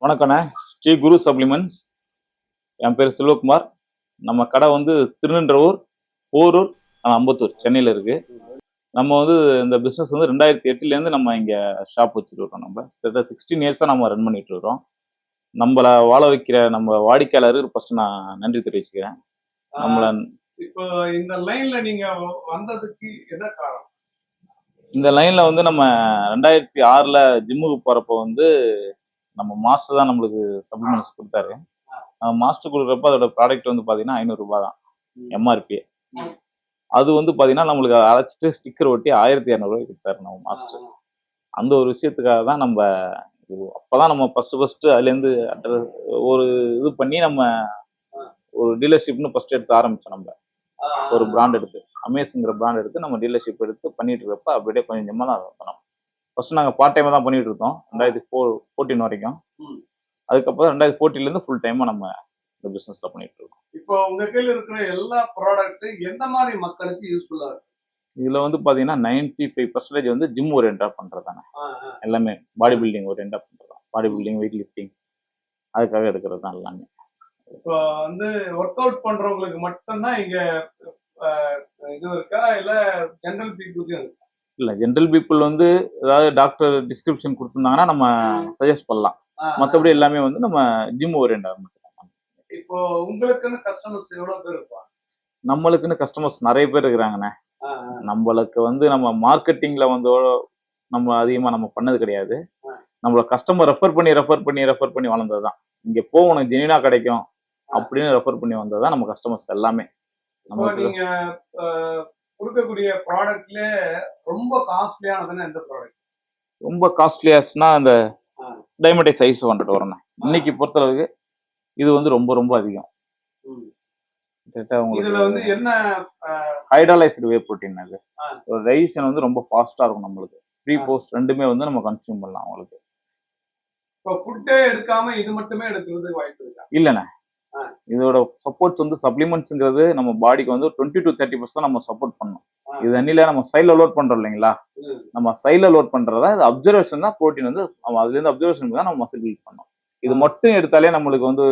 வணக்கண்ணே. ஸ்ரீ குரு சப்ளிமெண்ட்ஸ். என் பேர் செல்வகுமார். நம்ம கடை வந்து திருநின்றவூர், போரூர், அம்பத்தூர், சென்னையில் இருக்கு. நம்ம வந்து இந்த பிஸ்னஸ் வந்து 2008 நம்ம இங்கே ஷாப் வச்சுருக்கோம். நம்ம 16 இயர்ஸாக நம்ம ரன் பண்ணிட்டு இருக்கோம். நம்மளை வாழ வைக்கிற நம்ம வாடிக்கையாளருக்கு ஃபர்ஸ்ட் நான் நன்றி தெரிவிச்சுக்கிறேன். நம்மள இப்போ இந்த லைன்ல நீங்க வந்ததுக்கு என்ன காரணம்? இந்த லைன்ல வந்து நம்ம 2006 ஜிம்முக்கு போறப்போ வந்து நம்ம மாஸ்டர் தான் நம்மளுக்கு சப்ளிமெண்ட்ஸ் கொடுத்தாரு. மாஸ்டர் கொடுக்குறப்ப அதோட ப்ராடக்ட் வந்து பார்த்தீங்கன்னா 500 ரூபாய் தான் எம்ஆர்பி. அது வந்து பார்த்தீங்கன்னா நம்மளுக்கு அழைச்சிட்டு ஸ்டிக்கர் ஒட்டி 1200 கொடுத்தாரு நம்ம மாஸ்டர். அந்த ஒரு விஷயத்துக்காக தான் நம்ம அப்போதான் நம்ம ஃபர்ஸ்ட் அதுலேருந்து ஒரு இது பண்ணி நம்ம ஒரு டீலர்ஷிப்னு ஃபர்ஸ்ட் எடுத்து ஆரம்பிச்சோம். நம்ம ஒரு பிராண்ட் எடுத்து அமேஸுங்கிற பிராண்ட் எடுத்து நம்ம டீலர்ஷிப் எடுத்து பண்ணிட்டு இருக்கப்ப அப்படியே கொஞ்சம் கொஞ்சமாக தான் பண்ணோம். ஃபர்ஸ்ட் நாங்கள் பார்ட் டைமாக தான் பண்ணிட்டு இருக்கோம் 2014 வரைக்கும். அதுக்கப்புறம் 2014 ஃபுல் டைமாக நம்ம இந்த பிஸ்னஸ்ல பண்ணிட்டு இருக்கோம். இப்போ உங்க கையில் இருக்கிற எல்லா ப்ராடக்ட் எந்த மாதிரி மக்களுக்கு யூஸ்ஃபுல்லா இருக்கு? இதுல வந்து பாத்தீங்கன்னா 95% வந்து ஜிம் ஓரியன்டா பண்றதானே. எல்லாமே பாடி பில்டிங் ஓரியன்டா பண்றோம். பாடி பில்டிங், வெயிட் லிஃப்டிங் அதுக்காக எடுக்கிறது தான் எல்லாமே. இப்போ வந்து ஒர்க் அவுட் பண்றவங்களுக்கு மட்டும்தான் இங்க இது இருக்கா இல்ல ஜெனரல் பீப்புளுக்கு இருக்கா? இல்ல, ஜென்ரல் பீப்புள் வந்து ஏதாவது டாக்டர் டிஸ்கிரிப்ஷன் கொடுத்துருந்தாங்கன்னா நம்ம சஜஸ்ட் பண்ணலாம். மற்றபடி எல்லாமே வந்து நம்ம ஜிம் ஓரியன்டா மட்டும். இப்போ உங்களுக்குன்னு கஸ்டமர்ஸ் எவ்வளவு பேர் இருப்பாங்க? நம்மளுக்குன்னு கஸ்டமர்ஸ் நிறைய பேர் இருக்கிறாங்கண்ணே. நம்மளுக்கு வந்து நம்ம மார்க்கெட்டிங்ல வந்து நம்ம அதிகமா நம்ம பண்ணது கிடையாது. நம்மள கஸ்டமர் ரெஃபர் பண்ணி வளர்ந்ததுதான். இங்க போகணும் ஜெனினா கிடைக்கும் அப்படின்னு ரெஃபர் பண்ணி வந்ததுதான் நம்ம கஸ்டமர்ஸ் எல்லாமே. நீங்க கொடுக்கக்கூடிய ப்ராடக்ட்ல ரொம்ப காஸ்ட்லியானதுன்னா எந்த ப்ராடக்ட்? ரொம்ப காஸ்ட்லியாஸ்னா அந்த டைமண்டைஸ் சைஸ் 100 வரணும். இன்னைக்கு பொறுத்தளவுக்கு இது வந்து ரொம்ப ரொம்ப அதிகம். இதுல வந்து என்ன ஹைட்ராலைஸ்டு வே புரோட்டீன். அது ஒரு டைஜஷன் வந்து ரொம்ப ஃபாஸ்டா இருக்கும். நம்மளுக்கு ப்ரீ போஸ்ட் ரெண்டுமே வந்து நம்ம கன்சியூம் பண்ணலாம். உங்களுக்கு இப்போ ஃபுட்டே எடுக்காம இது மட்டுமே எடுக்கிறதுக்கு வாய்ப்பு இருக்கா? இல்லண்ணே, இதோட சப்போர்ட்ஸ் வந்து சப்ளிமெண்ட்ஸ்ங்கிறது நம்ம பாடிக்கு வந்து 20 to 30% நம்ம சப்போர்ட் பண்ணணும். இது அன்னில நம்ம சைட்ல லோட் பண்றோம் இல்லைங்களா, நம்ம சைட்ல லோட் பண்றதா இது அப்சர்வேஷன் தான். ப்ரோட்டீன் வந்து அதுல இருந்து அப்சர்வேஷன் தான் நம்ம மசில் பில்ட் பண்ணோம். இது மட்டும் எடுத்தாலே நம்மளுக்கு வந்து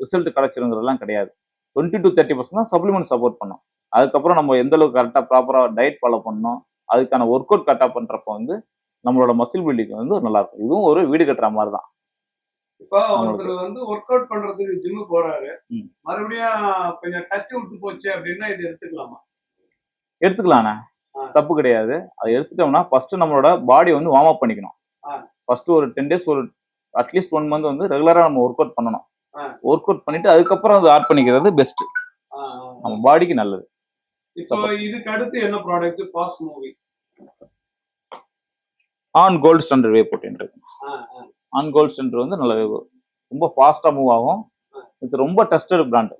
ரிசல்ட் கிடைச்சிருங்கிறதுலாம் கிடையாது. 20 to 30% தான் சப்ளிமெண்ட் சப்போர்ட் பண்ணோம். அதுக்கப்புறம் நம்ம எந்த அளவுக்கு கரெக்டா ப்ராப்பரா டயட் ஃபாலோ பண்ணணும், அதுக்கான ஒர்க் அவுட் கரெக்டா பண்றப்ப வந்து நம்மளோட மசில் பில்டிங் வந்து நல்லா இருக்கும். இதுவும் ஒரு வீடு கட்டுற மாதிரி தான். இப்போ ஒருத்தர் வந்து ஒர்க் அவுட் பண்றதுக்கு ஜிம்மு போறாரு, மறுபடியும் கொஞ்சம் டச் விட்டு போச்சு அப்படின்னா இது எடுத்துக்கலாமா? எடுத்துக்கலாண்ணே, தப்பு கிடையாது. அதை எடுத்துட்டோம்னா ஃபர்ஸ்ட் நம்மளோட பாடி வந்து வார்ம் அப் பண்ணிக்கணும். ஃபர்ஸ்ட் ஒரு 10 days ஒரு அட்லீஸ்ட் 1 month வந்து ரெகுலரா நம்ம ஒர்க் அவுட் பண்ணணும். ஒர்க் அவுட் பண்ணிட்டு அதுக்கப்புறம் அதை ஆட் பண்ணிக்கிறது பெஸ்ட், நம்ம பாடிக்கு நல்லது. இப்போ இதுக்கு அடுத்து என்ன ப்ராடக்ட்? பாஸ் மூவி ON Gold Standard whey protein இருக்கு. ஆன் கோல்டு ஸ்டாண்டர்ட் வந்து நல்ல ரொம்ப ஃபாஸ்டா மூவ் ஆகும். இது ரொம்ப டெஸ்டட் பிராண்ட்.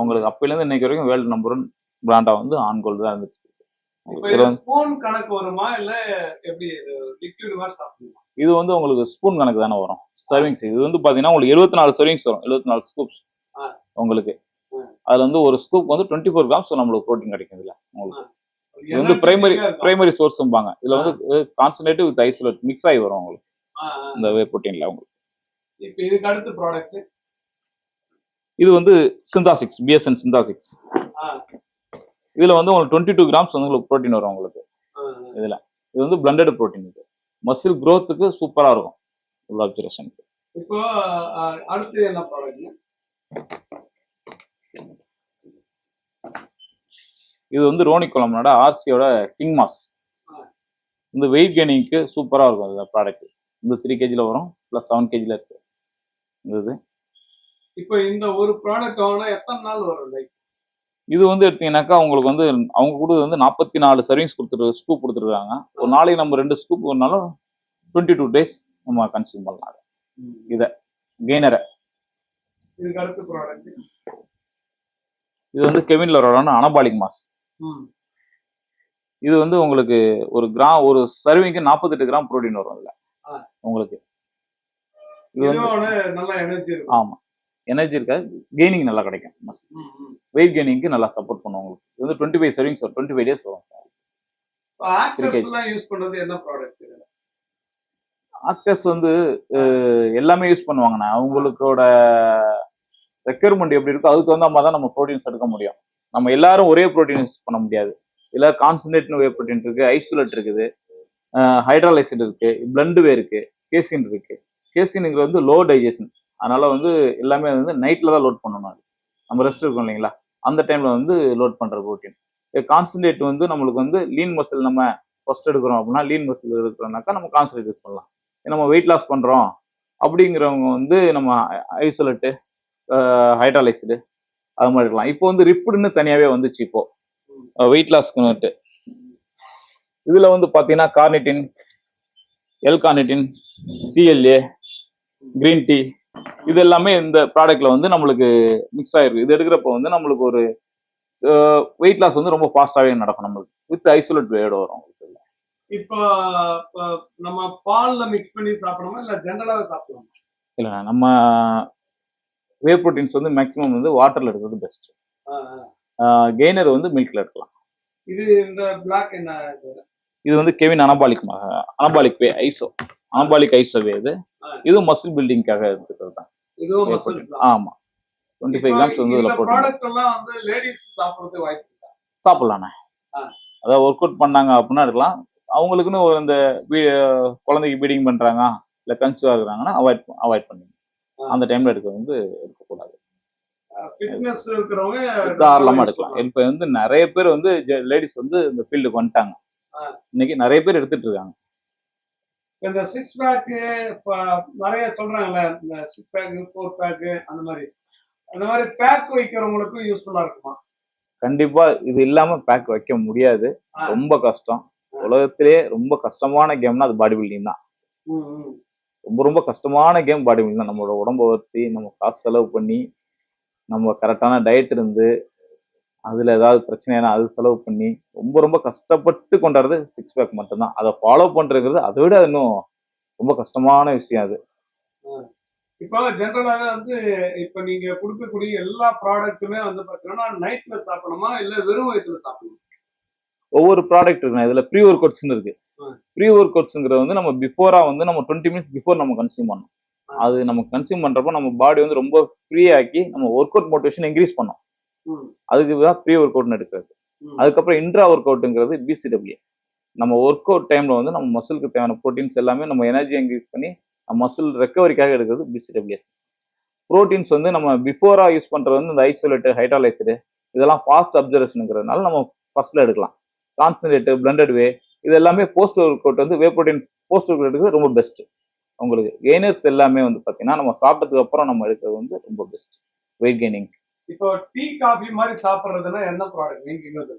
உங்களுக்கு அப்பையிலேருந்து இன்னைக்கு வரைக்கும் வேர்ல்டு நம்பர் 1 பிராண்டா வந்து ஆன் கோல்டு தான் இருந்துச்சு. ஸ்பூன் கணக்கு வருமா இல்ல எப்படி லிக்விட் மாதிரி சாப்பிடுமா? இது வந்து உங்களுக்கு ஸ்பூன் கணக்கு தானே வரும். சர்விங்ஸ் இது வந்து பாத்தீங்கன்னா உங்களுக்கு 74 சர்விங்ஸ் வரும். 74 ஸ்கூப்ஸ் உங்களுக்கு. அதுல வந்து ஒரு ஸ்கூப் வந்து 24 grams நம்மளுக்கு ப்ரோட்டீன் கிடைக்கும். இதுல உங்களுக்கு இது வந்து பிரைமரி சோர்ஸ்ம்பாங்க. இதுல வந்து கான்சன்ட்ரேட் வித் ஐசோலேட் மிக்ஸ் ஆகி வரும் உங்களுக்கு இந்த வே ப்ரோட்டீன்ல. உங்களுக்கு இப்போ இதுக்கு அடுத்த ப்ராடக்ட் இது வந்து சிந்தாசிக்ஸ், பிஎஸ்என் சிந்தாசிக்ஸ். இதுல வந்து உங்களுக்கு 22 grams வந்து உங்களுக்கு ப்ரோட்டீன் வரும் உங்களுக்கு இதுல. இது வந்து பிளண்டட் ப்ரோட்டீன். இது மசில் growthக்கு சூப்பரா இருக்கும். உள்ள அப்சர்வேஷனுக்கு. இப்போ அடுத்து என்ன ப்ராடக்ட்? இது வந்து ரோனிகோலமோட ஆர்சியோட கிங் மாஸ். இந்த வெயிட் கெய்னிங்க்கு சூப்பரா இருக்கும் இந்த ப்ராடக்ட். இந்த 3 kg வரும், பிளஸ் 7 kg இருக்கு. இது இப்போ இந்த ஒரு ப்ராடக்ட் வாங்கினா எத்தனை நாள் வரும் லைக்? இது வந்து எடுத்தீங்கன்னாக்கா உங்களுக்கு வந்து அவங்க கூட வந்து 44 சர்வீஸ் ஸ்கூப் கொடுத்துருக்காங்க. ஒரு நாளைக்கு நம்ம 2 ஸ்கூப் வரனாலும் 22 days நம்ம கன்சியூம் பண்ணலாம். இதை கெய்னரை. இதுக்கு அடுத்த ப்ராடக்ட் இது வந்து கெவின் லோரோட அனபாலிக் மாஸ். இது வந்து உங்களுக்கு ஒரு சர்விங்க்கு 48 கிராம் ப்ரோட்டீன் வரும் இல்ல உங்களுக்கு. இது வந்து நல்லா எனர்ஜி இருக்கும். ஆமா, எனர்ஜி இருக்காது, கெய்னிங் நல்லா கிடைக்கும். வெயிட் கெய்னிங்க்கு நல்லா சப்போர்ட் பண்ணும் உங்களுக்கு. இது வந்து 25 சர்விங்ஸ் வரும், 25 days வரும். ஆக்டர்ஸ்லாம் யூஸ் பண்றது என்ன ப்ராடக்ட்? டாக்டர்ஸ் வந்து எல்லாமே யூஸ் பண்ணுவாங்கண்ணா. அவங்களுக்கோட ரெக்யர்மெண்ட் எப்படி இருக்கோ அதுக்கு தகுந்த மாதிரி தான் நம்ம ப்ரோட்டீன்ஸ் எடுக்க முடியும். நம்ம எல்லாரும் ஒரே ப்ரோட்டீன் யூஸ் பண்ண முடியாது. இல்லை கான்சன்ட்ரேட்னு வே ப்ரோட்டீன் இருக்கு, ஐசோலேட் இருக்குது, ஹைட்ராலைசிட் இருக்கு, பிளண்டுவே இருக்கு, கேசின் இருக்கு. கேசின்ங்கிறது வந்து லோ டைஜஷன், அதனால வந்து எல்லாமே வந்து நைட்ல தான் லோட் பண்ணணும். அது நம்ம ரெஸ்ட் இருக்கும் இல்லைங்களா, அந்த டைம்ல வந்து லோட் பண்ற ப்ரோட்டீன். கான்சன்ட்ரேட் வந்து நம்மளுக்கு வந்து லீன் மசில் நம்ம ஃபர்ஸ்ட் எடுக்கிறோம் அப்படின்னா, லீன் மசில் எடுக்கிறோம்னாக்கா நம்ம கான்சன்ட்ரேட் யூஸ் பண்ணலாம். நம்ம வெயிட் லாஸ் பண்றோம் அப்படிங்கிறவங்க வந்து நம்ம ஐசோலேட்டு, ஹைட்ராலைசிடு அது மாதிரி இருக்கலாம். இப்போ வந்து ரிப்புடுன்னு தனியாவே வந்துச்சு இப்போ வெயிட் லாஸ்க்கு. இதுல வந்து பாத்தீங்கன்னா கார்னிட்டின், எல் கார்னிட்டின், சிஎல்ஏ, கிரீன் டீ இது எல்லாமே இந்த ப்ராடக்ட்ல வந்து நம்மளுக்கு மிக்ஸ் ஆயிருக்கு. இது எடுக்கிறப்ப வந்து நம்மளுக்கு ஒரு வெயிட் லாஸ் வந்து ரொம்ப ஃபாஸ்டாவே நடக்கும் நம்மளுக்கு. வித் ஐசோலேட் வேயோட வரும். இப்போ நம்ம பால்ல மிக்ஸ் பண்ணி சாப்பிடணுமா இல்ல ஜெனரலாவே சாப்பிடலாமா? இல்ல, நம்ம வே ப்ரோட்டீன்ஸ் வந்து மேக்ஸிமம் வந்து வாட்டர்ல எடுக்கிறது பெஸ்ட். கெய்னர் வந்து மில்க்ல எடுக்கலாம். இது இந்த பிளாக் என்ன இது வந்து கெவின் அனபாலிக் வே ஐசோ, அனபாலிக் ஐசோ வே. இது மசில் பில்டிங்காக எடுத்துக்கிறது தான். இதுவும் மசில்ஸ் தான். ஆமா, 25 கிராம்ஸ் வந்து இதுல போட்டு ப்ராடக்ட் எல்லாம் வந்து லேடிஸ் சாப்பிடுறதுக்கு வாய்ப்பு இருக்கா? சாப்பிடலாண்ணே. அதாவது ஒர்க் அவுட் பண்ணாங்க அப்படின்னா எடுக்கலாம். அவங்களுக்குன்னு ஒரு இந்த குழந்தைக்கு பீடிங் பண்றாங்க இல்ல கன்சீவா இருக்கிறாங்கன்னா அவாய்ட் பண்ணுங்க. அந்த டைம்ல எடுக்க வந்து எடுக்கக்கூடாது. ஃபிட்னஸ் இருக்கிறவங்க தாராளமா எடுக்கலாம். இப்ப வந்து நிறைய பேர் வந்து லேடிஸ் வந்து இந்த ஃபீல்டுக்கு வந்துட்டாங்க. இன்னைக்கு நிறைய பேர் எடுத்துட்டு இருக்காங்க. இந்த 6 பேக் நிறைய சொல்றாங்கல்ல, இந்த 6 பேக் 4 பேக் அந்த மாதிரி பேக் வைக்கிறவங்களுக்கும் யூஸ்ஃபுல்லா இருக்குமா? கண்டிப்பா இது இல்லாம பேக் வைக்க முடியாது. ரொம்ப கஷ்டம். உலகத்திலே ரொம்ப கஷ்டமான கேம்னா அது பாடி பில்டிங் தான். ரொம்ப ரொம்ப கஷ்டமான கேம் பாடி பில்டிங் தான். நம்மளோட உடம்ப வருத்தி நம்ம காசு செலவு பண்ணி நம்ம கரெக்டான டயட் இருந்து அதுல ஏதாவது பிரச்சனைனா அது செலவு பண்ணி ரொம்ப ரொம்ப கஷ்டப்பட்டு கொண்டாடுறது 6 பேக் மட்டும்தான். அதை ஃபாலோ பண்றது அதை விட இன்னும் ரொம்ப கஷ்டமான விஷயம் அது. இப்போ ஜெனரலாக வந்து இப்போ நீங்க கொடுக்கக்கூடிய எல்லா ப்ராடக்ட்டுமே வந்து பாத்தீங்கன்னா நைட்ல சாப்பிடணுமா இல்ல வெறும் வயிற்றுல சாப்பிடணுமா? ஒவ்வொரு ப்ராடக்ட் இருக்கு. இதுல ப்ரீ ஒர்க் அவுட்ஸ் இருக்கு. ப்ரீ ஒர்க் அவுட்ஸ்ங்கிறது வந்து நம்ம பிஃபோரா வந்து நம்ம 20 மினிட்ஸ் பிஃபோர் நம்ம கன்சியூம் பண்ணணும். அது நம்ம கன்சியூம் பண்றப்போ நம்ம பாடி வந்து ரொம்ப ஃப்ரீ ஆக்கி நம்ம ஒர்க் அவுட் மோட்டிவேஷன் இன்க்ரீஸ் பண்ணோம். அதுக்கு தான் ப்ரீ ஒர்க் அவுட்னு எடுக்கிறது. அதுக்கப்புறம் இன்ட்ரா ஒர்க் அவுட்டுங்கிறது பிசிடபிள்யூ. நம்ம ஒர்க் அவுட் டைம்ல வந்து நம்ம மசிலுக்கு தேவையான ப்ரோட்டீன்ஸ் எல்லாமே நம்ம எனர்ஜி இன்க்ரீஸ் பண்ணி மசில் ரெக்கவரிக்காக எடுக்கிறது பிசிடபிள்யூஎஸ். ப்ரோட்டீன்ஸ் வந்து நம்ம பிஃபோரா யூஸ் பண்றது வந்து இந்த ஐசோலேட்டு, ஹைட்ராலைசிடு இதெல்லாம் ஃபாஸ்ட் அப்சர்வேஷனுங்கிறதுனால நம்ம ஃபர்ஸ்ட்ல எடுக்கலாம். கான்சன்ட்ரேட்டு, பிளண்டட் வே இது எல்லாமே போஸ்ட் ஒர்க் அவுட் வந்து வே ப்ரோட்டீன் போஸ்ட் ஒர்க் அவுட்டுக்கு ரொம்ப பெஸ்ட். உங்களுக்கு கெய்னர்ஸ் எல்லாமே வந்து பாத்தீங்கன்னா நம்ம சாப்பிட்டதுக்கு அப்புறம் நம்ம எடுக்கிறது வந்து ரொம்ப பெஸ்ட் வெயிட் கெய்னிங். இப்போ டீ காஃபி மாதிரி சாப்பிடுறதுன்னா என்ன ப்ராடக்ட் நீங்க இன்னொரு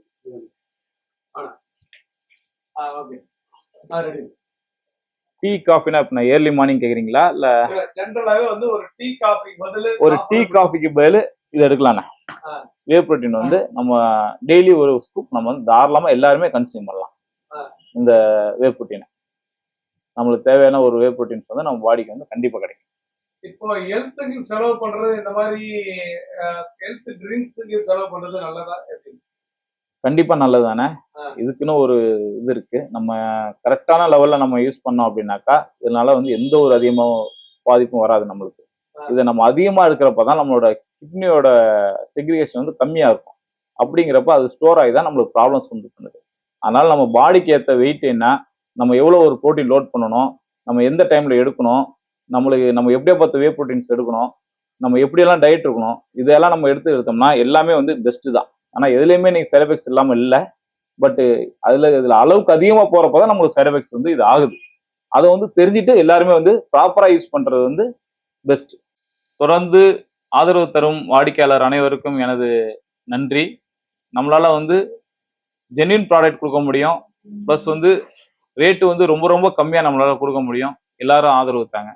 டீ காஃபினா இப்ப நான் ஏர்லி மார்னிங் கேக்குறீங்களா இல்ல ஜெனரலாவே வந்து ஒரு டீ காஃபிக்கு பதில் இது எடுக்கலாம்ண்ணா. வே ப்ரோட்டீன் வந்து நம்ம டெய்லி ஒரு ஸ்கூப் நம்ம வந்து தாராளமா எல்லாருமே கன்சியூம் பண்ணலாம். இந்த வே ப்ரோட்டீனை நம்மளுக்கு தேவையான ஒரு வே ப்ரோட்டீன்ஸ் வந்து நம்ம பாடிக்கு வந்து கண்டிப்பா கிடைக்கும். இப்போ ஹெல்த்துக்கு செலவு பண்றது இந்த மாதிரி ஹெல்த் ட்ரிங்க்ஸுக்கு செலவு பண்றது நல்லதா? கண்டிப்பா நல்லது தானே. இதுக்குன்னு ஒரு இது இருக்கு. நம்ம கரெக்டான லெவல்ல நம்ம யூஸ் பண்ணோம் அப்படின்னாக்கா இதனால வந்து எந்த ஒரு அதிகமாக பாதிப்பும் வராது நம்மளுக்கு. இதை நம்ம அதிகமா இருக்கிறப்பதான் நம்மளோட கிட்னியோட செக்ரிகேஷன் வந்து கம்மியா இருக்கும். அப்படிங்கிறப்ப அது ஸ்டோர் ஆகி தான் நம்மளுக்கு ப்ராப்ளம்ஸ் வந்து பண்ணுது. அதனால நம்ம பாடிக்கு ஏற்ற வெயிட் என்ன, நம்ம எவ்வளோ ஒரு ப்ரோட்டீன் லோட் பண்ணணும், நம்ம எந்த டைம்ல எடுக்கணும், நம்ம எப்படியா பார்த்து வே ப்ரோட்டீன்ஸ் எடுக்கணும், நம்ம எப்படியெல்லாம் டயட் இருக்கணும், இதெல்லாம் நம்ம எடுத்தோம்னா எல்லாமே வந்து பெஸ்ட் தான். ஆனா எதுலையுமே நீங்க சைட் எஃபெக்ட்ஸ் இல்லாம இல்லை. பட் இதுல அளவுக்கு அதிகமா போறப்பதான் நம்மளுக்கு சைட் எஃபெக்ட்ஸ் வந்து இது ஆகுது. அதை வந்து தெரிஞ்சுட்டு எல்லாருமே வந்து ப்ராப்பரா யூஸ் பண்றது வந்து பெஸ்ட். தொடர்ந்து ஆதரவு தரும் வாடிக்கையாளர் அனைவருக்கும் எனது நன்றி. நம்மளால வந்து ஜென்யூன் ப்ராடக்ட் கொடுக்க முடியும். ப்ளஸ் வந்து ரேட்டு வந்து ரொம்ப ரொம்ப கம்மியா நம்மளால கொடுக்க முடியும். எல்லாரும் ஆதரவு தாங்க.